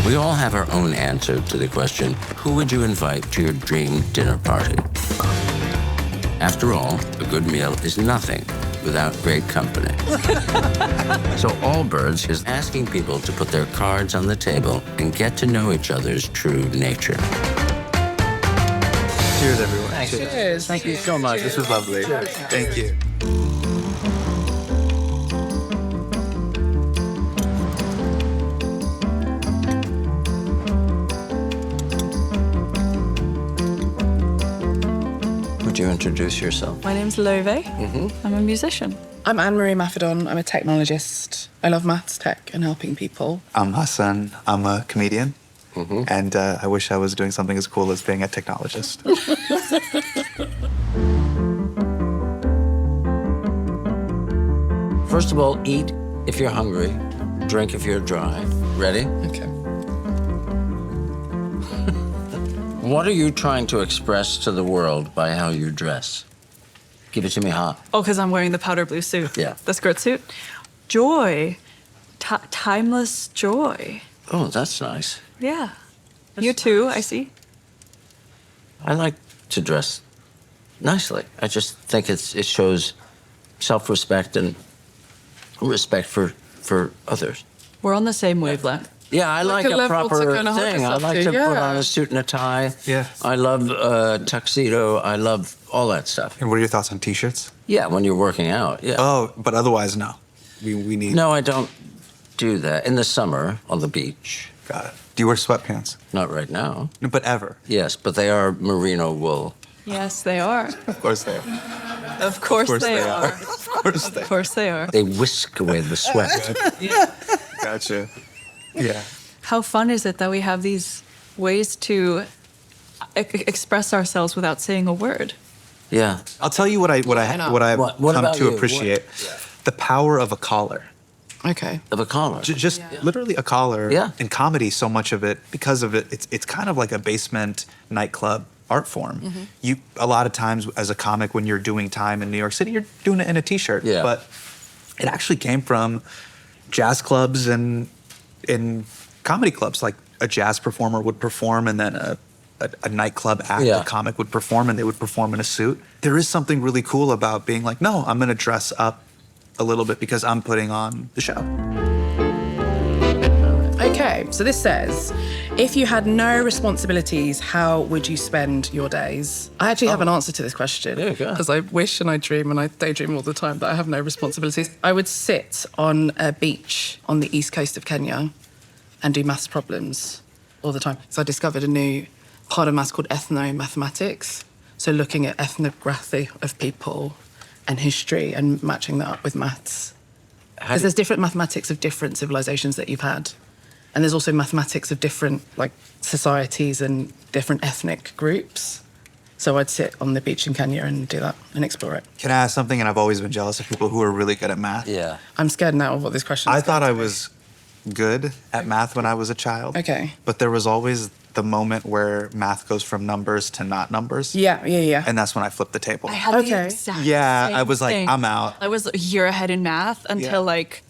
We all have our own answer to the question, who would you invite to your dream dinner party? After all, a good meal is nothing without great company. So Allbirds is asking people to put their cards on the table and get to know each other's true nature. Cheers, everyone. Thanks. Cheers. Thank you so much. This was lovely. Cheers. Thank you. Would you introduce yourself? My name's Laufey. I'm a musician. I'm Imafidon. I'm a technologist. I love maths, tech, and helping people. I'm Hasan. I'm a comedian. And I wish I was doing something as cool as being a technologist. First of all, eat if you're hungry, drink if you're dry. Ready? Okay. What are you trying to express to the world by how you dress? Give it to me hot. Oh, because I'm wearing the powder blue suit. Yeah. The skirt suit. Joy. Timeless joy. Oh, that's nice. Yeah. You too, I see. I like to dress nicely. I just think it shows self-respect and respect for others. We're on the same wavelength. Yeah, I like a a level to proper kinda hold thing. I yourself like to, to put yeah. on a suit and a tie. Yeah. I love tuxedo. I love all that stuff. And what are your thoughts on T-shirts? Yeah, when you're working out, yeah. Oh, but otherwise, no. We need... No, I don't do that. In the summer, on the beach. Got it. Do you wear sweatpants? Not right now. No, but ever? Yes, but they are merino wool. Yes, they are. Of course they are. Of course they are. Of course they Of course they are. They whisk away the sweat. Gotcha. Yeah. How fun is it that we have these ways to express ourselves without saying a word? Yeah. I'll tell you what I've What come about to you? appreciate. The power of a collar. Okay. Of a collar. Just literally a collar. Yeah. In comedy, so much of it, because of it, it's kind of like a basement nightclub art form. You a lot of times as a comic, when you're doing time in New York City, you're doing it in a T-shirt. Yeah. But it actually came from jazz clubs and in comedy clubs. Like a jazz performer would perform, and then a nightclub act, Yeah. a comic would perform, and they would perform in a suit. There is something really cool about being like, no, I'm going to dress up a little bit because I'm putting on the show. Okay, so this says, if you had no responsibilities, how would you spend your days? I actually have an answer to this question. There you go. Because I wish and I dream and I daydream all the time that I have no responsibilities. I would sit on a beach on the east coast of Kenya and do maths problems all the time. So I discovered a new part of maths called ethnomathematics. So looking at ethnography of people and history and matching that up with maths. Because there's different mathematics of different civilizations that you've had. And there's also mathematics of different like societies and different ethnic groups. So I'd sit on the beach in Kenya and do that and explore it. Can I ask something? And I've always been jealous of people who are really good at math. Yeah. I'm scared now of what this question is. I thought I was good at math when I was a child. Okay. But there was always the moment where math goes from numbers to not numbers. Yeah. And that's when I flipped the table. I had Okay. the exact Yeah, same I was like, thing. I'm out. I was a year ahead in math until Yeah. like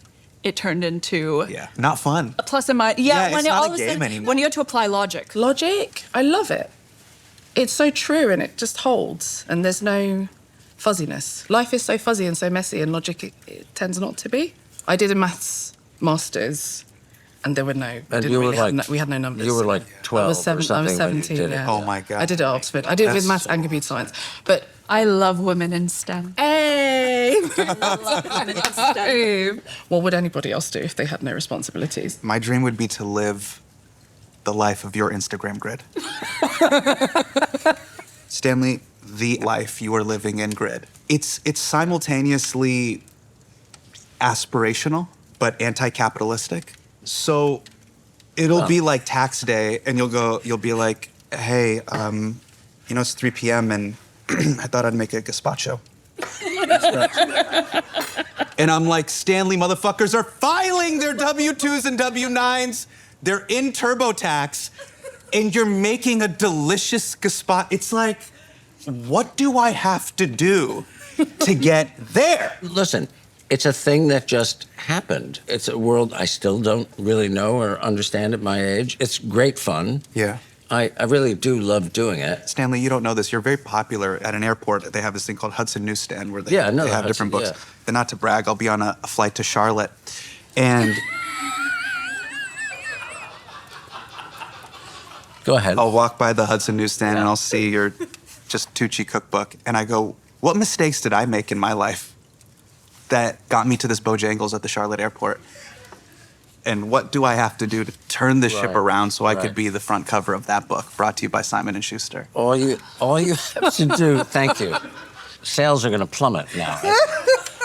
it turned into Yeah, not fun. a plus and minus. Yeah, when it's you not all a of a game sudden, anymore. when you had to apply logic. Logic, I love it. It's so true and it just holds and there's no fuzziness. Life is so fuzzy and so messy and logic it tends not to be. I did a maths masters and there were no, And you were like, we had no numbers. You were like 12 I was, or something I was when you 17, did it. yeah. Oh my God. I did it at Oxford. I did it with That's maths and computer science. But I love women in STEM. hey! STEM. What would anybody else do if they had no responsibilities? My dream would be to live the life of your Instagram grid. Stanley, the life you are living in grid. It's simultaneously aspirational, but anti-capitalistic. So it'll be like tax day and you'll be like, hey, it's 3 p.m. and I thought I'd make a gazpacho. And I'm like, Stanley, motherfuckers are filing their W-2s and W-9s. They're in TurboTax, and you're making a delicious gazpacho. It's like, what do I have to do to get there? Listen, It's a thing that just happened. It's a world I still don't really know or understand at my age. It's great fun. Yeah. I really do love doing it. Stanley, you don't know this. You're very popular at an airport. They have this thing called Hudson Newsstand where they, Yeah, I know they the have different Hudson, books. yeah. And not to brag, I'll be on a flight to Charlotte. And Go ahead. I'll walk by the Hudson Newsstand and I'll see your just Tucci cookbook. And I go, what mistakes did I make in my life that got me to this Bojangles at the Charlotte airport? And what do I have to do to turn the ship Right, around so I right. could be the front cover of that book, brought to you by Simon & Schuster? All you have to do, thank you. Sales are going to plummet now.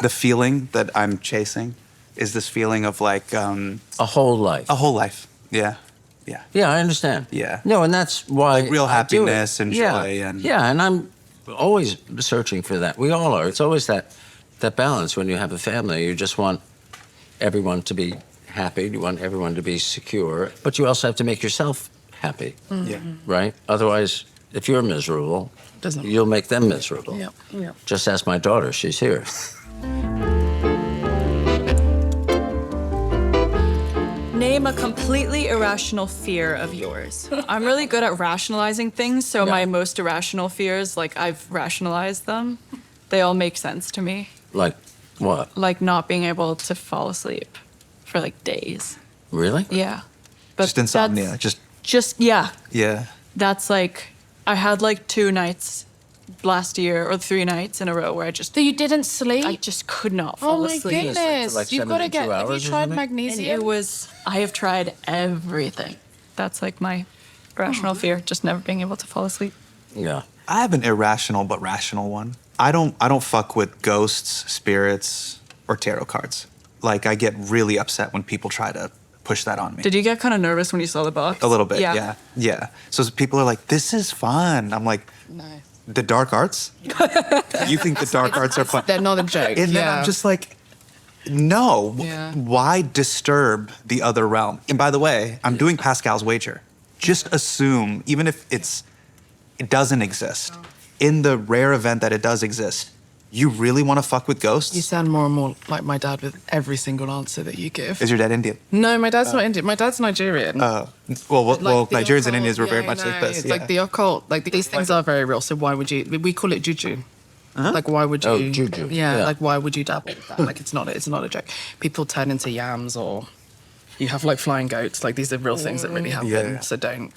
The feeling that I'm chasing is this feeling of like A whole life. a whole life. Yeah. Yeah. Yeah, I understand. Yeah. No, and that's why Real I do it. happiness and Yeah. joy and- Yeah, and I'm always searching for that. We all are. It's always that balance when you have a family. You just want everyone to be happy. You want everyone to be secure, but you also have to make yourself happy, Yeah. right? Otherwise, if you're miserable, Doesn't- you'll make them miserable. Yeah, yeah. Just ask my daughter. She's here. Name a completely irrational fear of yours. I'm really good at rationalizing things, so my most irrational fears, like I've rationalized them. They all make sense to me. Like what? Like not being able to fall asleep for like days. Really? Yeah. But Just insomnia. that's- Just, yeah. Yeah. That's like, I had like 2 nights last year or 3 nights in a row where So you didn't sleep? I just could not fall oh my asleep. goodness. Like You've got to 72 get. Have you hours or tried something? And magnesium? it was, I have tried everything. That's like my irrational fear, just never being able to fall asleep. Yeah. I have an irrational but rational one. I don't fuck with ghosts, spirits, or tarot cards. Like I get really upset when people try to push that on me. Did you get kind of nervous when you saw the box? A little bit, yeah. Yeah. So people are like, this is fun. I'm like, No. the dark arts? You think the dark arts are fun? They're not a joke. And then yeah. I'm just like, no. Yeah. Why disturb the other realm? And by the way, I'm doing Pascal's wager. Just assume, even if it doesn't exist, in the rare event that it does exist, you really want to fuck with ghosts? You sound more and more like my dad with every single answer that you give. Is your dad Indian? No, my dad's not Indian. My dad's Nigerian. Well, Like the Nigerians and occult, Indians were very yeah, much no, like this. It's Yeah. like the occult. Like these things are very real. So why would you? We call it juju. Like why would you? Oh, juju. Yeah, Yeah. Like why would you dabble with that? Like it's not a joke. People turn into yams or you have like flying goats. Like these are real things that really happen. Yeah. So don't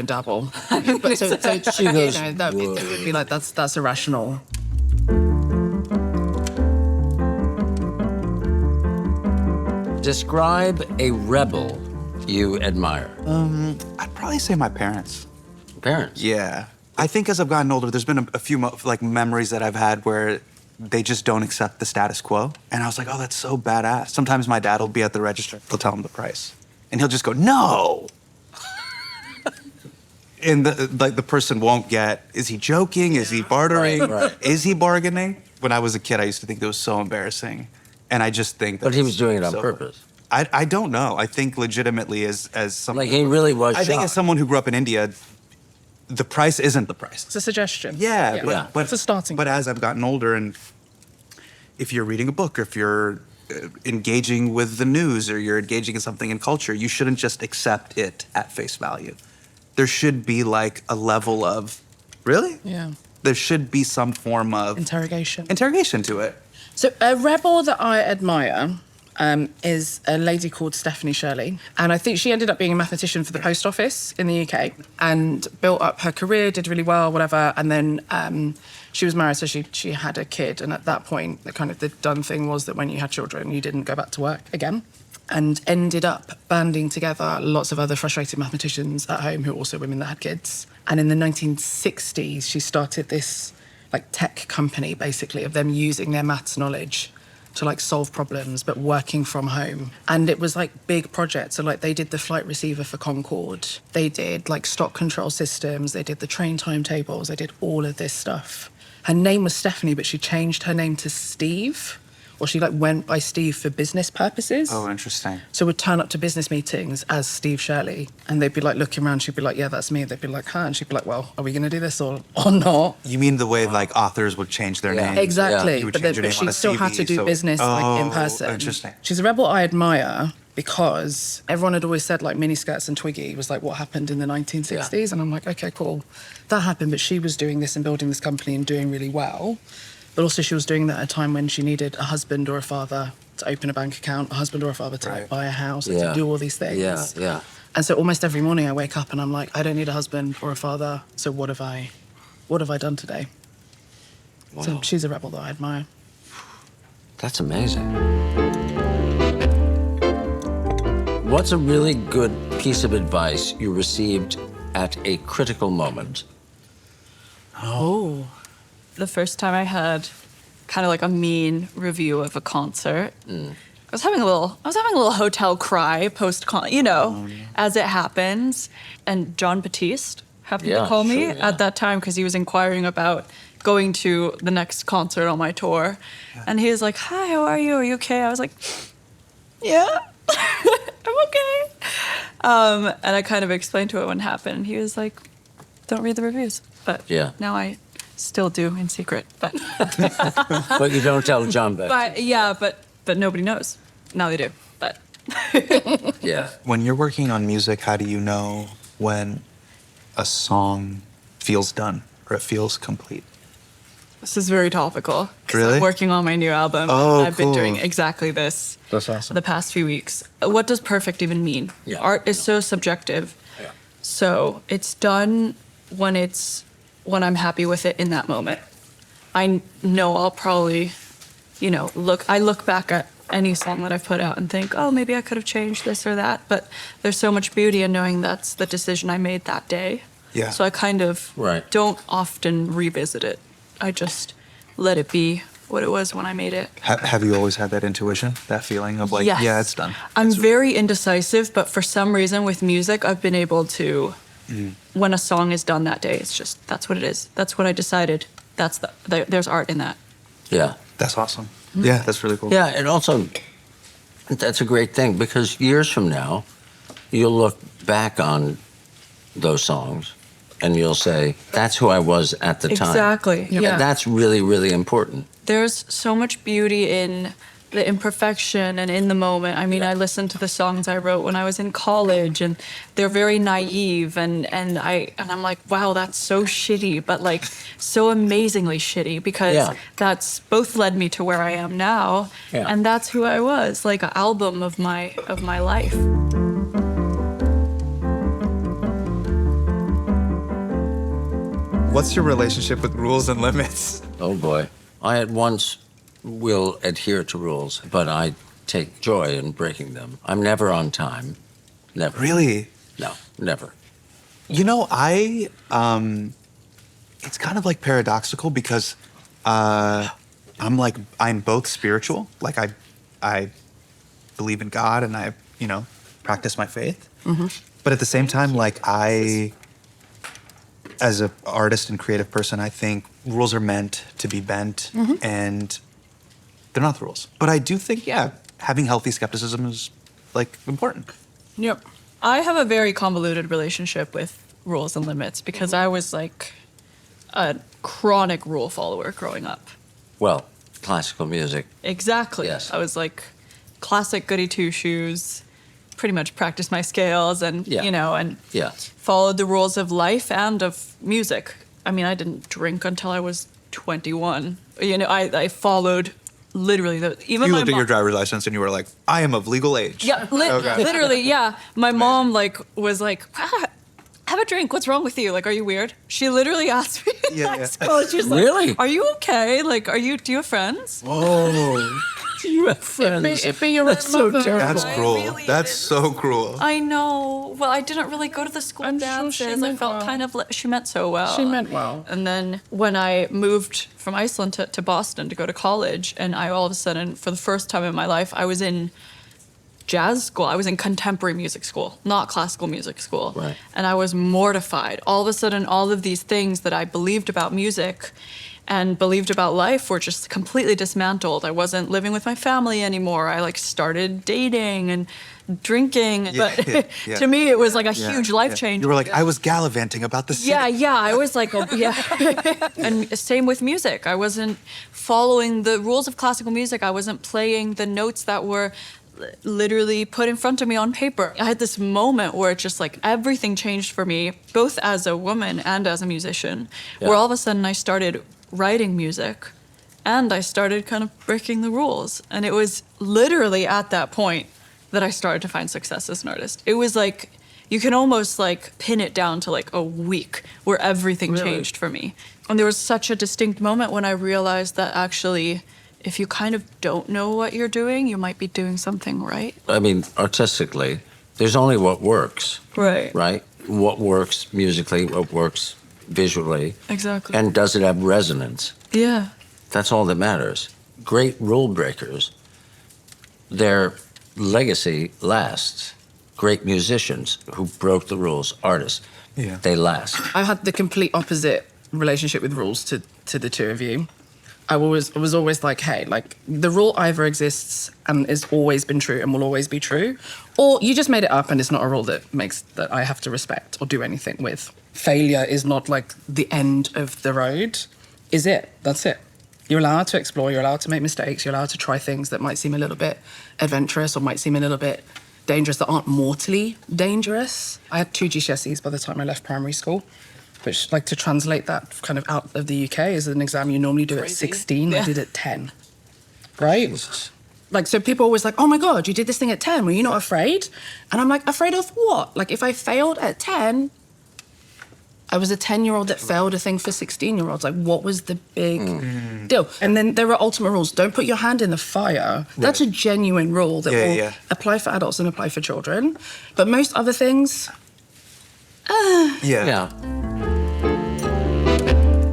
dabble. But so She goes, you know, that would be like that's irrational. Describe a rebel you admire. I'd probably say my parents. Parents. Yeah. I think as I've gotten older, there's been a few like memories that I've had where they just don't accept the status quo. And I was like, oh, that's so badass. Sometimes my dad will be at the register. He'll tell him the price. And he'll just go, no. And the person won't get, is he joking? Is he bartering? Right. Is he bargaining? When I was a kid, I used to think that was so embarrassing. And I just think that But he was doing it on so- purpose. I don't know. I think legitimately as someone, Like he really was I think as shocked. someone who grew up in India, the price isn't the price. It's a suggestion. Yeah, Yeah. But It's a starting But as I've gotten older, and if you're reading a book, or if you're engaging with the news, or you're engaging in something in culture, you shouldn't just accept it at face value. There should be like a level of, really? Yeah. There should be some form of Interrogation. to it. So a rebel that I admire is a lady called Stephanie Shirley. And I think she ended up being a mathematician for the post office in the UK and built up her career, did really well, whatever. And then she was married, so she had a kid. And at that point, the done thing was that when you had children, you didn't go back to work again. And ended up banding together lots of other frustrated mathematicians at home who were also women that had kids. And in the 1960s, she started this tech company, basically, of them using their maths knowledge to solve problems, but working from home. And it was big projects. So they did the flight receiver for Concorde. They did stock control systems. They did the train timetables. They did all of this stuff. Her name was Stephanie, but she changed her name to Steve or she like went by Steve for business purposes. Oh, interesting. So would turn up to business meetings as Steve Shirley, and they'd be like looking around. She'd be like, "Yeah, that's me." They'd be like, "Huh?" And she'd be like, "Well, are we going to do this or not?" You mean the way like authors would change their name? Exactly. You would But change your then name on she a still had CV, to do so- business like in person. Interesting. She's a rebel I admire because everyone had always said like miniskirts and Twiggy was like what happened in the 1960s, and I'm like, okay, cool, that happened. But she was doing this and building this company and doing really well. But also she was doing that at a time when she needed a husband or a father to open a bank account, a husband or a father to like, buy a house, to do all these things. Yeah, yeah. And so almost every morning I wake up and I'm like, I don't need a husband or a father. So what have I done today? Wow. So she's a rebel that I admire. That's amazing. What's a really good piece of advice you received at a critical moment? Oh. The first time I had kind of like a mean review of a concert, I was having a little hotel cry post-con, as it happens. And John Batiste happened to call me at that time because he was inquiring about going to the next concert on my tour. Yeah. And he was like, "Hi, how are you? Are you okay?" I was like, "Yeah, I'm okay." And I kind of explained to him what happened. And he was like, "Don't read the reviews." But now I still do in secret. But But you don't tell John Beck. But nobody knows. Now they do. But Yeah. When you're working on music, how do you know when a song feels done or it feels complete? this is very topical. 'Cause Really? I'm working on my new album. Oh, I've been doing cool. exactly this That's awesome. the past few weeks. What does perfect even mean? Yeah. Art is so subjective. Yeah. So it's done when I'm happy with it in that moment. I know I'll probably, I look back at any song that I've put out and think, oh, maybe I could have changed this or that. But there's so much beauty in knowing that's the decision I made that day. Yeah. So I kind of don't often revisit it. I just let it be what it was when I made it. Have you always had that intuition, that feeling of like, Yes. yeah, it's done? I'm very indecisive, but for some reason with music, I've been able to, when a song is done that day, it's just, that's what it is. That's what I decided. There's art in that. Yeah. That's awesome. Yeah, that's really cool. Yeah, and also, that's a great thing because years from now, you'll look back on those songs and you'll say, that's who I was at the time. Exactly. Yeah. And that's really, really important. There's so much beauty in the imperfection and in the moment. I mean, I listened to the songs I wrote when I was in college, and they're very naive, and I'm like, wow, that's so shitty, but like so amazingly shitty because that's both led me to where I am now, and that's who I was, like an album of my life. What's your relationship with rules and limits? Oh boy. I at once will adhere to rules, but I take joy in breaking them. I'm never on time. Never. Really? No, never. It's kind of like paradoxical because I'm both spiritual. Like I believe in God and I, practice my faith. Mm-hmm. But at the same time, like as an artist and creative person, I think rules are meant to be bent and they're not the rules. But I do think, having healthy skepticism is like important. Yep. I have a very convoluted relationship with rules and limits because I was like a chronic rule follower growing up. Well, classical music. Exactly. Yes. I was like classic goody two shoes, pretty much practiced my scales and, followed the rules of life and of music. I mean, I didn't drink until I was 21. I followed literally You looked at your driver's license and you were like, I am of legal age. Yeah, literally, yeah. My mom was like, have a drink. What's wrong with you? Like, are you weird? She literally asked me in high school. She was like, Really? Are you okay? Like, do you have friends? Whoa. You have friends. It be your own mother. That's cruel. really That's so cruel. I know. Well, I didn't really go to the school I'm sure dances. she I meant felt well. kind of she meant so well. She meant well. And then when I moved from Iceland to Boston to go to college, and I all of a sudden, for the first time in my life, I was in jazz school. I was in contemporary music school, not classical music school. Right. And I was mortified. All of a sudden, all of these things that I believed about music and believed about life were just completely dismantled. I wasn't living with my family anymore. I like started dating and drinking. Yeah, But yeah. to me, it was like a Yeah, huge life yeah. change. You were like, I was gallivanting about the city. Yeah, I was like, oh, yeah. And same with music. I wasn't following the rules of classical music. I wasn't playing the notes that were literally put in front of me on paper. I had this moment where it just like everything changed for me, both as a woman and as a musician, where all of a sudden I started writing music and I started kind of breaking the rules. And it was literally at that point that I started to find success as an artist. It was like, you can almost like pin it down to like a week where everything changed for me. And there was such a distinct moment when I realized that actually, if you kind of don't know what you're doing, you might be doing something right. I mean, artistically, there's only what works. Right. Right? What works musically, what works visually. Exactly. And does it have resonance? Yeah. That's all that matters. Great rule breakers, their legacy lasts. Great musicians who broke the rules, artists, they last. I had the complete opposite relationship with rules to the two of you. I was always like, hey, like the rule either exists and has always been true and will always be true, or you just made it up and it's not a rule that I have to respect or do anything with. Failure is not like the end of the road, is it? That's it. You're allowed to explore, you're allowed to make mistakes, you're allowed to try things that might seem a little bit adventurous or might seem a little bit dangerous that aren't mortally dangerous. I had 2 GCSEs by the time I left primary school, which, like, to translate that kind of out of the UK is an exam you normally do at 16. I did at 10, right? Like, so people are always like, oh my God, you did this thing at 10. Were you not afraid? And I'm like, afraid of what? Like, if I failed at 10, I was a 10-year-old that failed a thing for 16-year-olds. Like, what was the big deal? And then there are ultimate rules. Don't put your hand in the fire. That's a genuine rule that will apply for adults and apply for children. But most other things, Yeah.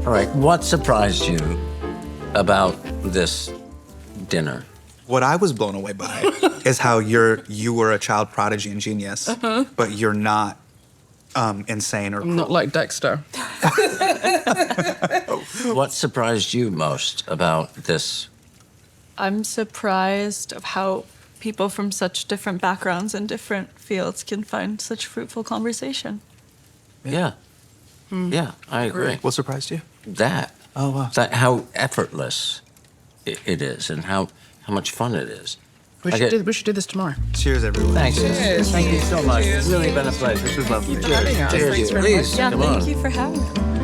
All right, what surprised you about this dinner? What I was blown away by is how you were a child prodigy and genius, but you're not insane or cruel. not like Dexter. What surprised you most about this? I'm surprised of how people from such different backgrounds and different fields can find such fruitful conversation. Yeah. Yeah, I agree. What surprised you? That. Oh, wow. That how effortless it is and how much fun it is. We should do this tomorrow. Cheers, everyone. Thanks. Thank you so much. It's really been a pleasure. This was lovely. Cheers. Thanks very much. Please, Yeah, come on. thank you for having me.